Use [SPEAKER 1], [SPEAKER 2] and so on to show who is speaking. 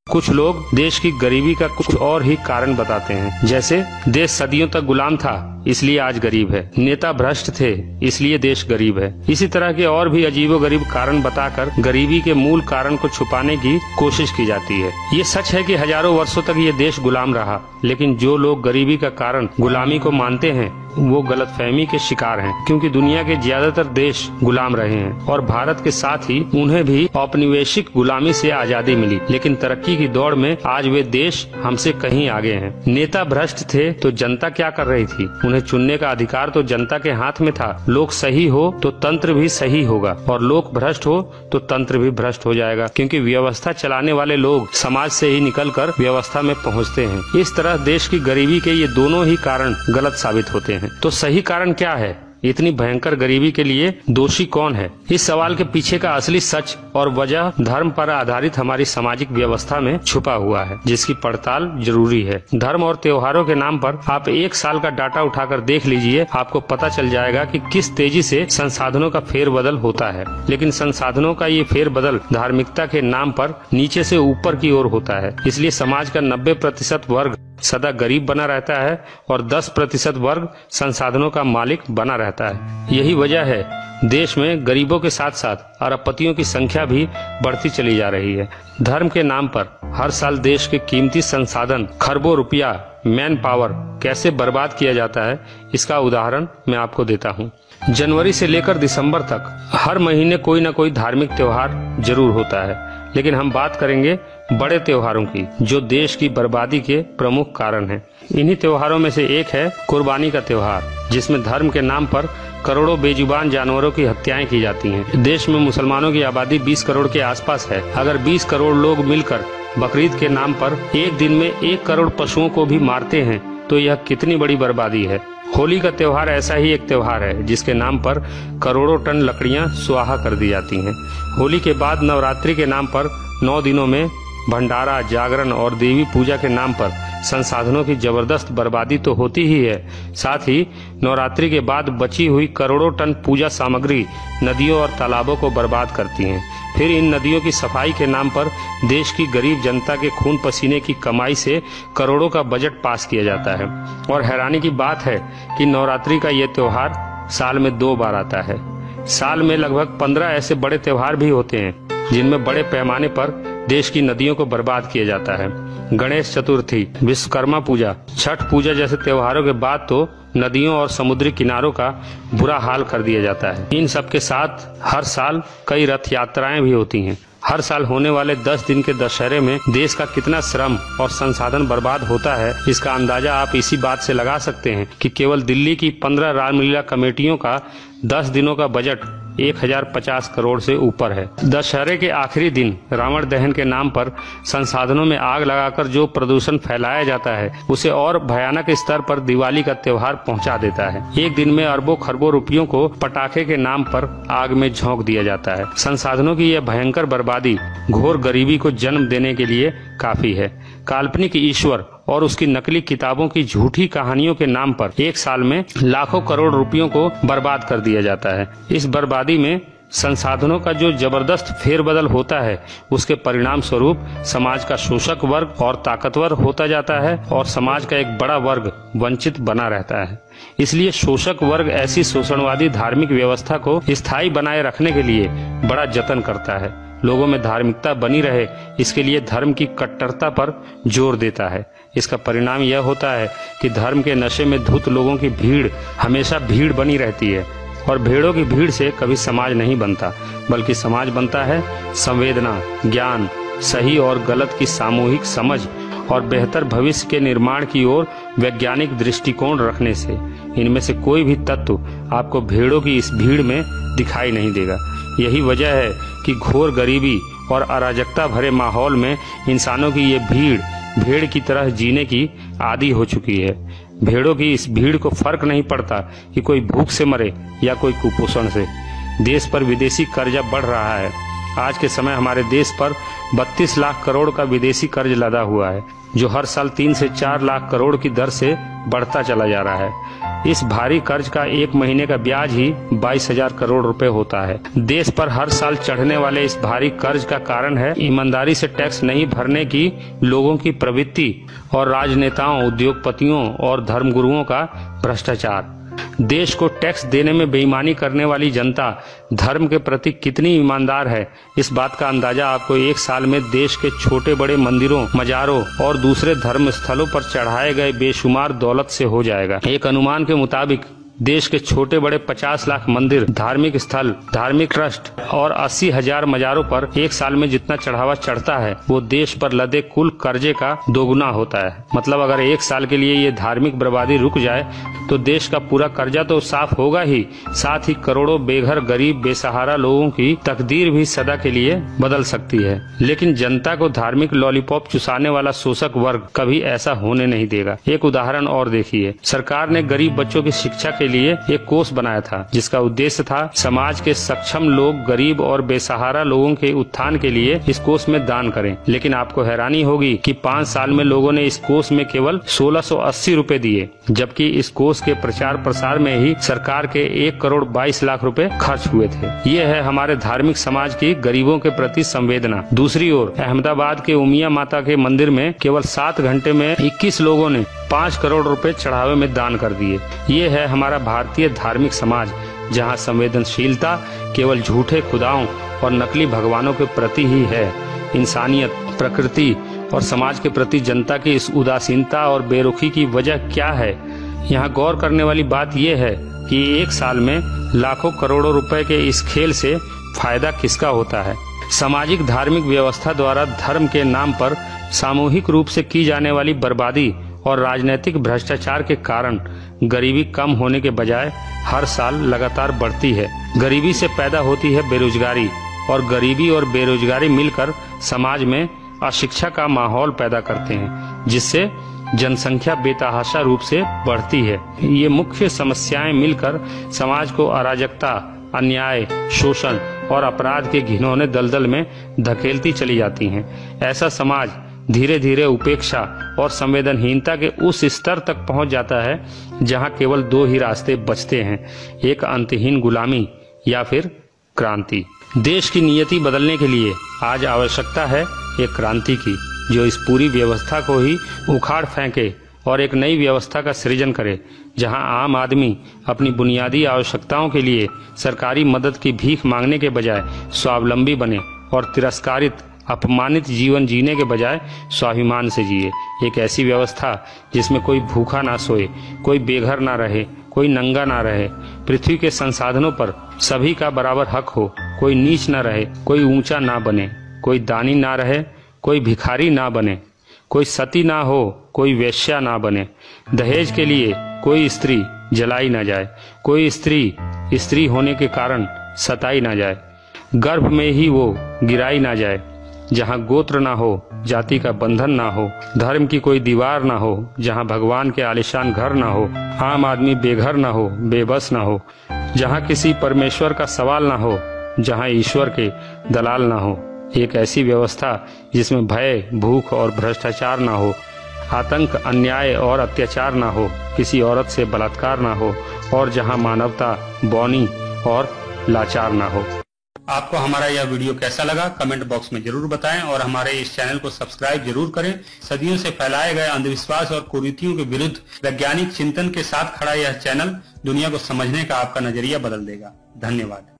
[SPEAKER 1] कुछ लोग देश की गरीबी का कुछ और ही कारण बताते हैं, जैसे देश सदियों तक गुलाम था इसलिए आज गरीब है, नेता भ्रष्ट थे इसलिए देश गरीब है। इसी तरह के और भी अजीबोगरीब कारण बताकर गरीबी के मूल कारण को छुपाने की कोशिश की जाती है। ये सच है कि हजारों वर्षों तक ये देश गुलाम रहा, लेकिन जो लोग गरीबी का कारण गुलामी को मानते हैं वो गलतफहमी के शिकार हैं, क्योंकि दुनिया के ज्यादातर देश गुलाम रहे हैं और भारत के साथ ही उन्हें भी औपनिवेशिक गुलामी से आजादी मिली, लेकिन तरक्की की दौड़ में आज वे देश हमसे कहीं आगे हैं। नेता भ्रष्ट थे तो जनता क्या कर रही थी? उन्हें चुनने का अधिकार तो जनता के हाथ में था। लोग सही हो तो तंत्र भी सही होगा और लोग भ्रष्ट हो तो तंत्र भी भ्रष्ट हो जाएगा, क्योंकि व्यवस्था चलाने वाले लोग समाज से ही निकलकर व्यवस्था में पहुंचते हैं। इस तरह देश की गरीबी के ये दोनों ही कारण गलत साबित होते हैं। तो सही कारण क्या है? इतनी भयंकर गरीबी के लिए दोषी कौन है? इस सवाल के पीछे का असली सच और वजह धर्म पर आधारित हमारी सामाजिक व्यवस्था में छुपा हुआ है, जिसकी पड़ताल जरूरी है। धर्म और त्योहारों के नाम पर आप एक साल का डाटा उठाकर देख लीजिए, आपको पता चल जाएगा कि किस तेजी से संसाधनों का फेरबदल होता है। लेकिन संसाधनों का ये फेरबदल धार्मिकता के नाम पर नीचे से ऊपर की ओर होता है। इसलिए समाज का 90% वर्ग सदा गरीब बना रहता है और 10% वर्ग संसाधनों का मालिक बना रहता है। यही वजह है देश में गरीबों के साथ साथ अरबपतियों की संख्या भी बढ़ती चली जा रही है। धर्म के नाम पर हर साल देश के कीमती संसाधन खरबों रुपया, मैन पावर कैसे बर्बाद किया जाता है, इसका उदाहरण मैं आपको देता हूँ। जनवरी से लेकर दिसंबर तक हर महीने कोई न कोई धार्मिक त्योहार जरूर होता है, लेकिन हम बात करेंगे बड़े त्योहारों की, जो देश की बर्बादी के प्रमुख कारण हैं। इन्हीं त्योहारों में से एक है कुर्बानी का त्योहार, जिसमें धर्म के नाम पर करोड़ों बेजुबान जानवरों की हत्याएं की जाती हैं। देश में मुसलमानों की आबादी 20 करोड़ के आसपास है। अगर 20 करोड़ लोग मिलकर बकरीद के नाम पर एक दिन में 1 करोड़ पशुओं को भी मारते हैं तो यह कितनी बड़ी बर्बादी है। होली का त्योहार ऐसा ही एक त्योहार है जिसके नाम पर करोड़ों टन लकड़ियां स्वाहा कर दी जाती हैं। होली के बाद नवरात्रि के नाम पर 9 दिनों में भंडारा, जागरण और देवी पूजा के नाम पर संसाधनों की जबरदस्त बर्बादी तो होती ही है, साथ ही नवरात्रि के बाद बची हुई करोड़ों टन पूजा सामग्री नदियों और तालाबों को बर्बाद करती हैं। फिर इन नदियों की सफाई के नाम पर देश की गरीब जनता के खून पसीने की कमाई से करोड़ों का बजट पास किया जाता है। और हैरानी की बात है कि नवरात्रि का ये त्योहार साल में 2 बार आता है। साल में लगभग 15 ऐसे बड़े त्योहार भी होते हैं जिनमें बड़े पैमाने पर देश की नदियों को बर्बाद किया जाता है। गणेश चतुर्थी, विश्वकर्मा पूजा, छठ पूजा जैसे त्योहारों के बाद तो नदियों और समुद्री किनारों का बुरा हाल कर दिया जाता है। इन सब के साथ हर साल कई रथ यात्राएं भी होती हैं। हर साल होने वाले 10 दिन के दशहरे में देश का कितना श्रम और संसाधन बर्बाद होता है, इसका अंदाजा आप इसी बात से लगा सकते हैं कि केवल दिल्ली की 15 रामलीला कमेटियों का 10 दिनों का बजट 1050 करोड़ से ऊपर है। दशहरे के आखिरी दिन रावण दहन के नाम पर संसाधनों में आग लगाकर जो प्रदूषण फैलाया जाता है, उसे और भयानक स्तर पर दिवाली का त्योहार पहुंचा देता है। एक दिन में अरबों खरबों रुपयों को पटाखे के नाम पर आग में झोंक दिया जाता है। संसाधनों की यह भयंकर बर्बादी घोर गरीबी को जन्म देने के लिए काफी है। काल्पनिक ईश्वर और उसकी नकली किताबों की झूठी कहानियों के नाम पर एक साल में लाखों करोड़ रुपयों को बर्बाद कर दिया जाता है। इस बर्बादी में संसाधनों का जो जबरदस्त फेरबदल होता है, उसके परिणाम स्वरूप समाज का शोषक वर्ग और ताकतवर होता जाता है और समाज का एक बड़ा वर्ग वंचित बना रहता है। इसलिए शोषक वर्ग ऐसी शोषणवादी धार्मिक व्यवस्था को स्थायी बनाए रखने के लिए बड़ा जतन करता है। लोगों में धार्मिकता बनी रहे, इसके लिए धर्म की कट्टरता पर जोर देता है। इसका परिणाम यह होता है कि धर्म के नशे में धुत लोगों की भीड़ हमेशा भीड़ बनी रहती है और भेड़ों की भीड़ से कभी समाज नहीं बनता, बल्कि समाज बनता है संवेदना, ज्ञान, सही और गलत की सामूहिक समझ और बेहतर भविष्य के निर्माण की ओर वैज्ञानिक दृष्टिकोण रखने से। इनमें से कोई भी तत्व आपको भेड़ों की इस भीड़ में दिखाई नहीं देगा। यही वजह है कि घोर गरीबी और अराजकता भरे माहौल में इंसानों की ये भीड़ भेड़ की तरह जीने की आदी हो चुकी है। भेड़ों की इस भीड़ को फर्क नहीं पड़ता कि कोई भूख से मरे या कोई कुपोषण से। देश पर विदेशी कर्जा बढ़ रहा है। आज के समय हमारे देश पर 32 लाख करोड़ का विदेशी कर्ज लदा हुआ है, जो हर साल 3 से 4 लाख करोड़ की दर से बढ़ता चला जा रहा है। इस भारी कर्ज का एक महीने का ब्याज ही 22,000 करोड़ रुपए होता है। देश पर हर साल चढ़ने वाले इस भारी कर्ज का कारण है ईमानदारी से टैक्स नहीं भरने की लोगों की प्रवृत्ति और राजनेताओं, उद्योगपतियों और धर्मगुरुओं का भ्रष्टाचार। देश को टैक्स देने में बेईमानी करने वाली जनता धर्म के प्रति कितनी ईमानदार है, इस बात का अंदाजा आपको एक साल में देश के छोटे बड़े मंदिरों, मजारों और दूसरे धर्म स्थलों पर चढ़ाए गए बेशुमार दौलत से हो जाएगा। एक अनुमान के मुताबिक देश के छोटे बड़े 50 लाख मंदिर, धार्मिक स्थल, धार्मिक ट्रस्ट और 80,000 मजारों पर एक साल में जितना चढ़ावा चढ़ता है वो देश पर लदे कुल कर्जे का दोगुना होता है। मतलब अगर एक साल के लिए ये धार्मिक बर्बादी रुक जाए तो देश का पूरा कर्जा तो साफ होगा ही, साथ ही करोड़ों बेघर, गरीब, बेसहारा लोगों की तकदीर भी सदा के लिए बदल सकती है। लेकिन जनता को धार्मिक लॉलीपॉप चुसाने वाला शोषक वर्ग कभी ऐसा होने नहीं देगा। एक उदाहरण और देखिए, सरकार ने गरीब बच्चों की शिक्षा के लिए एक कोष बनाया था, जिसका उद्देश्य था समाज के सक्षम लोग गरीब और बेसहारा लोगों के उत्थान के लिए इस कोष में दान करें। लेकिन आपको हैरानी होगी कि 5 साल में लोगों ने इस कोष में केवल 1680 रुपए दिए, जबकि इस कोष के प्रचार प्रसार में ही सरकार के 1 करोड़ 22 लाख रुपए खर्च हुए थे। ये है हमारे धार्मिक समाज की गरीबों के प्रति संवेदना। दूसरी ओर अहमदाबाद के उमिया माता के मंदिर में केवल 7 घंटे में 21 लोगों ने 5 करोड़ रुपए चढ़ावे में दान कर दिए। ये है हमारा भारतीय धार्मिक समाज, जहाँ संवेदनशीलता केवल झूठे खुदाओं और नकली भगवानों के प्रति ही है। इंसानियत, प्रकृति और समाज के प्रति जनता की इस उदासीनता और बेरुखी की वजह क्या है? यहाँ गौर करने वाली बात यह है कि एक साल में लाखों करोड़ों रुपए के इस खेल से फायदा किसका होता है? सामाजिक धार्मिक व्यवस्था द्वारा धर्म के नाम पर सामूहिक रूप से की जाने वाली बर्बादी और राजनीतिक भ्रष्टाचार के कारण गरीबी कम होने के बजाय हर साल लगातार बढ़ती है। गरीबी से पैदा होती है बेरोजगारी, और गरीबी और बेरोजगारी मिलकर समाज में अशिक्षा का माहौल पैदा करते हैं, जिससे जनसंख्या बेतहाशा रूप से बढ़ती है। ये मुख्य समस्याएं मिलकर समाज को अराजकता, अन्याय, शोषण और अपराध के घिनौने दलदल में धकेलती चली जाती हैं। ऐसा समाज धीरे धीरे उपेक्षा और संवेदनहीनता के उस स्तर तक पहुंच जाता है जहां केवल 2 ही रास्ते बचते हैं, एक अंतहीन गुलामी या फिर क्रांति। देश की नियति बदलने के लिए आज आवश्यकता है एक क्रांति की, जो इस पूरी व्यवस्था को ही उखाड़ फेंके और एक नई व्यवस्था का सृजन करे, जहां आम आदमी अपनी बुनियादी आवश्यकताओं के लिए सरकारी मदद की भीख मांगने के बजाय स्वावलंबी बने और तिरस्कारित, अपमानित जीवन जीने के बजाय स्वाभिमान से जिए। एक ऐसी व्यवस्था जिसमें कोई भूखा ना सोए, कोई बेघर ना रहे, कोई नंगा ना रहे, पृथ्वी के संसाधनों पर सभी का बराबर हक हो, कोई नीच ना रहे, कोई ऊंचा ना बने, कोई दानी ना रहे, कोई भिखारी ना बने, कोई सती ना हो, कोई वेश्या ना बने, दहेज के लिए कोई स्त्री जलाई ना जाए, कोई स्त्री होने के कारण सताई ना जाए, गर्भ में ही वो गिराई ना जाए, जहाँ गोत्र ना हो, जाति का बंधन ना हो, धर्म की कोई दीवार ना हो, जहाँ भगवान के आलिशान घर ना हो, आम आदमी बेघर ना हो, बेबस ना हो, जहाँ किसी परमेश्वर का सवाल ना हो, जहाँ ईश्वर के दलाल ना हो। एक ऐसी व्यवस्था जिसमें भय, भूख और भ्रष्टाचार ना हो, आतंक, अन्याय और अत्याचार ना हो, किसी औरत से बलात्कार ना हो, और जहाँ मानवता बौनी और लाचार ना हो। आपको हमारा यह वीडियो कैसा लगा कमेंट बॉक्स में जरूर बताएं, और हमारे इस चैनल को सब्सक्राइब जरूर करें। सदियों से फैलाए गए अंधविश्वास और कुरीतियों के विरुद्ध वैज्ञानिक चिंतन के साथ खड़ा यह चैनल दुनिया को समझने का आपका नजरिया बदल देगा। धन्यवाद।